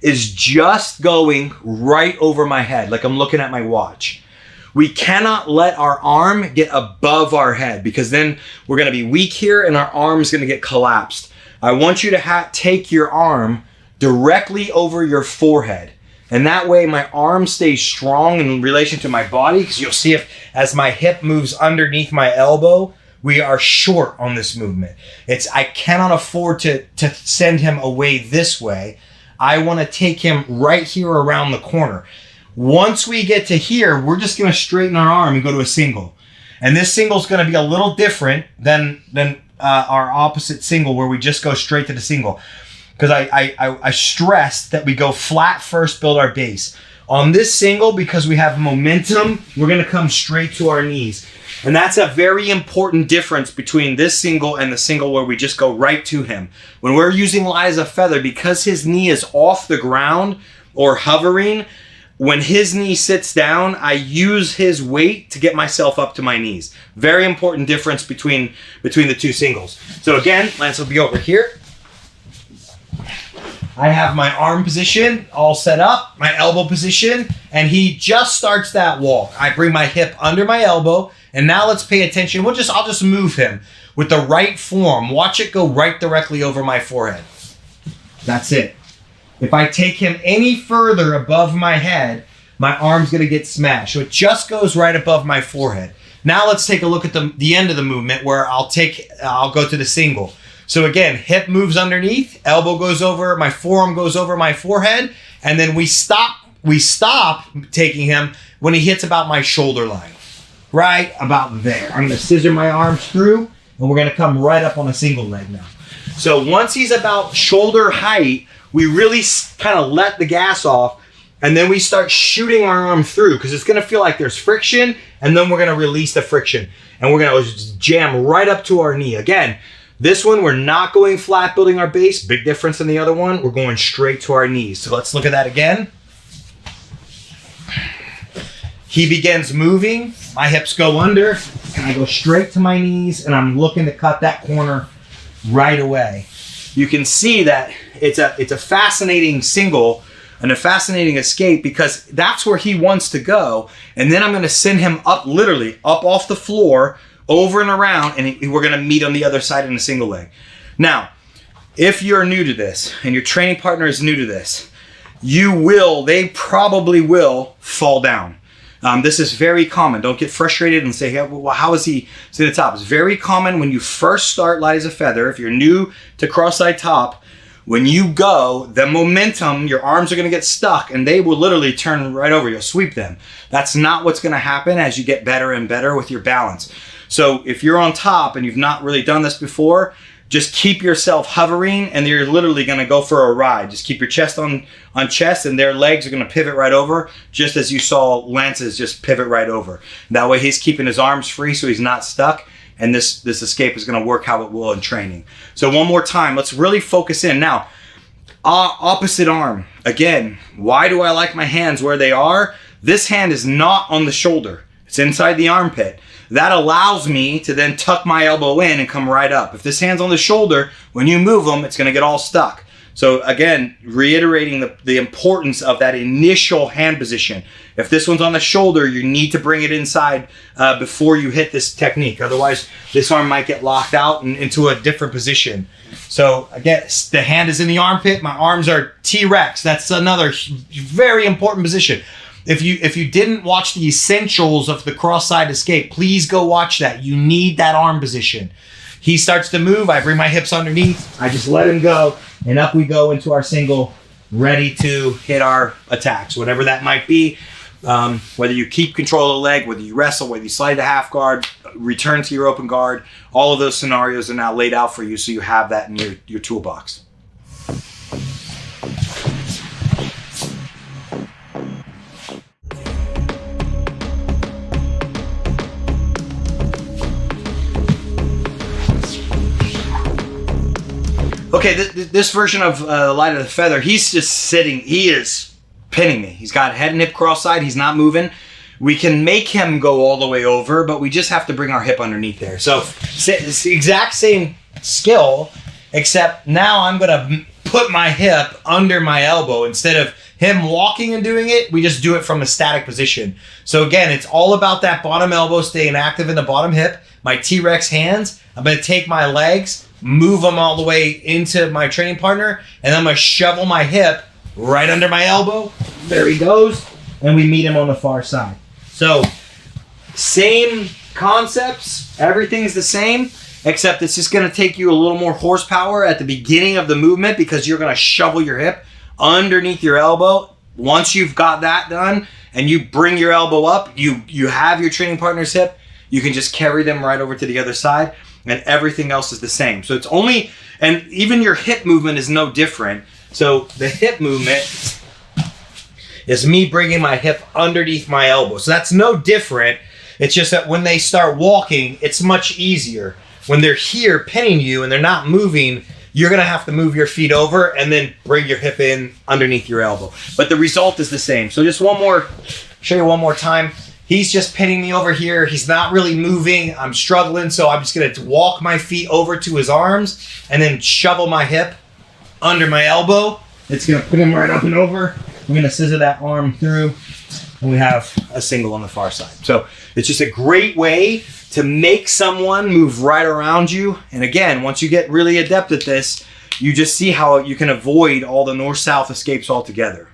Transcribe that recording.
is just going right over my head, like I'm looking at my watch. We cannot let our arm get above our head because then we're gonna be weak here and our arm's gonna get collapsed. I want you to take your arm directly over your forehead. And that way my arm stays strong in relation to my body, because you'll see as my hip moves underneath my elbow, we are short on this movement. I cannot afford to send him away this way. I want to take him right here around the corner. Once we get to here, we're just going to straighten our arm and go to a single. And this single is going to be a little different than our opposite single where we just go straight to the single. Because I stressed that we go flat first, build our base. On this single, because we have momentum, we're going to come straight to our knees. And that's a very important difference between this single and the single where we just go right to him. When we're using light as a feather, because his knee is off the ground or hovering, when his knee sits down, I use his weight to get myself up to my knees. Very important difference between the two singles. So again, Lance will be over here. I have my arm position all set up, my elbow position, and he just starts that walk. I bring my hip under my elbow, and now let's pay attention. I'll just move him with the right form. Watch it go right directly over my forehead. That's it. If I take him any further above my head, my arm's gonna get smashed. So it just goes right above my forehead. Now let's take a look at the end of the movement where I'll go to the single. So again, hip moves underneath, elbow goes over, my forearm goes over my forehead, and then we stop taking him when he hits about my shoulder line. Right about there. I'm gonna scissor my arms through, and we're gonna come right up on a single leg now. So once he's about shoulder height, we really kind of let the gas off, and then we start shooting our arm through, because it's gonna feel like there's friction, and then we're gonna release the friction, and we're gonna jam right up to our knee. Again, this one, we're not going flat, building our base. Big difference than the other one. We're going straight to our knees. So let's look at that again. He begins moving. My hips go under, and I go straight to my knees, and I'm looking to cut that corner right away. You can see that it's a fascinating single and a fascinating escape, because that's where he wants to go. And then I'm going to send him up, literally up off the floor, over and around, and we're gonna meet on the other side in a single leg. Now, if you're new to this and your training partner is new to this, they probably will fall down. This is very common. Don't get frustrated and say, well, how is he to the top? It's very common when you first start light as a feather. If you're new to cross-side top, when you go, the momentum, your arms are gonna get stuck and they will literally turn right over. You'll sweep them. That's not what's gonna happen as you get better and better with your balance. So if you're on top and you've not really done this before, just keep yourself hovering and you're literally gonna go for a ride. Just keep your chest on chest and their legs are gonna pivot right over, just as you saw Lance's just pivot right over. That way he's keeping his arms free so he's not stuck, and this escape is gonna work how it will in training. So one more time, let's really focus in. Now, opposite arm. Again, why do I like my hands where they are? This hand is not on the shoulder. It's inside the armpit. That allows me to then tuck my elbow in and come right up. If this hand's on the shoulder, when you move them, it's gonna get all stuck. So again, reiterating the importance of that initial hand position. If this one's on the shoulder, you need to bring it inside before you hit this technique. Otherwise, this arm might get locked out and into a different position. So again, the hand is in the armpit, my arms are T-Rex. That's another very important position. If you didn't watch the essentials of the cross-side escape, please go watch that. You need that arm position. He starts to move, I bring my hips underneath, I just let him go, and up we go into our single, ready to hit our attacks, whatever that might be. Whether you keep control of the leg, whether you wrestle, whether you slide the half guard, return to your open guard, all of those scenarios are now laid out for you so you have that in your toolbox. Okay, this version of Light of the Feather, he's just sitting, he is pinning me. He's got head and hip cross-side, he's not moving. We can make him go all the way over, but we just have to bring our hip underneath there. So it's the exact same skill, except now I'm gonna put my hip under my elbow. Instead of him walking and doing it, we just do it from a static position. So again, it's all about that bottom elbow staying active in the bottom hip. My T-Rex hands, I'm going to take my legs, move them all the way into my training partner, and I'm going to shovel my hip right under my elbow. There he goes. And we meet him on the far side. So same concepts, everything's the same, except it's just going to take you a little more horsepower at the beginning of the movement because you're going to shovel your hip underneath your elbow. Once you've got that done and you bring your elbow up, you have your training partner's hip, you can just carry them right over to the other side, and everything else is the same. So it's only, and even your hip movement is no different. So the hip movement is me bringing my hip underneath my elbow. So that's no different. It's just that when they start walking, it's much easier. When they're here pinning you and they're not moving, you're going to have to move your feet over and then bring your hip in underneath your elbow. But the result is the same. So just one more, show you one more time. He's just pinning me over here. He's not really moving. I'm struggling. So I'm just going to walk my feet over to his arms and then shovel my hip under my elbow. It's going to put him right up and over. I'm going to scissor that arm through, and we have a single on the far side. So it's just a great way to make someone move right around you. And again, once you get really adept at this, you just see how you can avoid all the north-south escapes altogether.